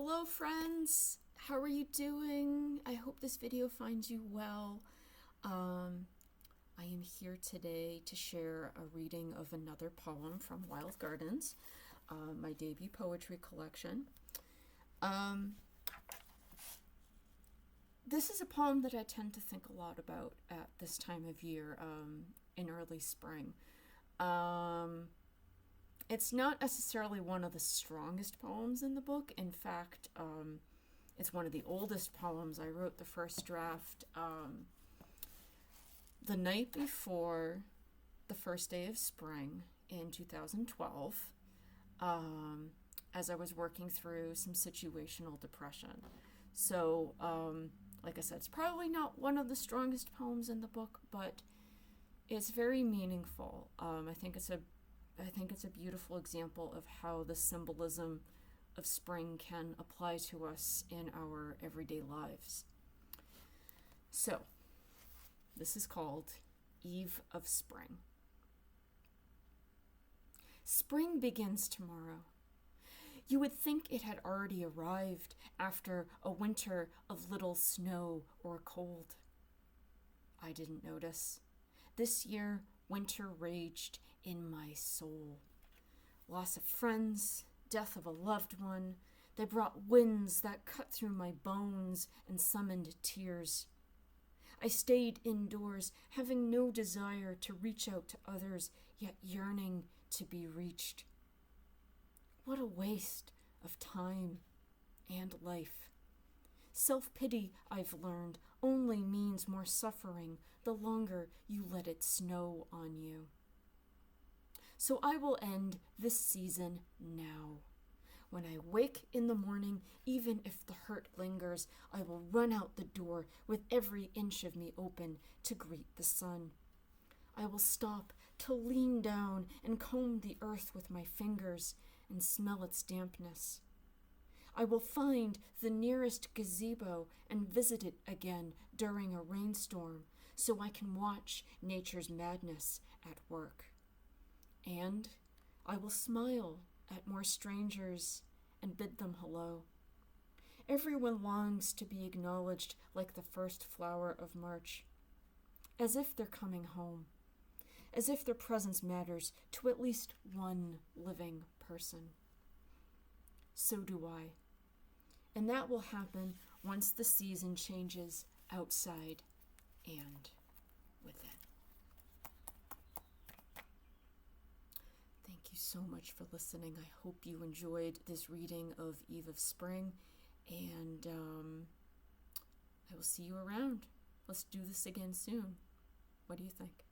Hello friends, how are you doing? I hope this video finds you well. I am here today to share a reading of another poem from Wild Gardens, my debut poetry collection. This is a poem that I tend to think a lot about at this time of year, in early spring. It's not necessarily one of the strongest poems in the book. In fact, it's one of the oldest poems. I wrote the first draft the night before the first day of spring in 2012, as I was working through some situational depression. So, like I said, it's probably not one of the strongest poems in the book, but it's very meaningful. I think it's a beautiful example of how the symbolism of spring can apply to us in our everyday lives. So, this is called Eve of Spring. Spring begins tomorrow. You would think it had already arrived after a winter of little snow or cold. I didn't notice. This year, winter raged in my soul. Loss of friends, death of a loved one, they brought winds that cut through my bones and summoned tears. I stayed indoors, having no desire to reach out to others, yet yearning to be reached. What a waste of time and life. Self-pity, I've learned, only means more suffering the longer you let it snow on you. So I will end this season now. When I wake in the morning, even if the hurt lingers, I will run out the door with every inch of me open to greet the sun. I will stop to lean down and comb the earth with my fingers and smell its dampness. I will find the nearest gazebo and visit it again during a rainstorm so I can watch nature's madness at work. And I will smile at more strangers and bid them hello. Everyone longs to be acknowledged like the first flower of March, as if they're coming home, as if their presence matters to at least one living person. So do I. And that will happen once the season changes outside and within. Thank you so much for listening. I hope you enjoyed this reading of Eve of Spring, and I will see you around. Let's do this again soon. What do you think?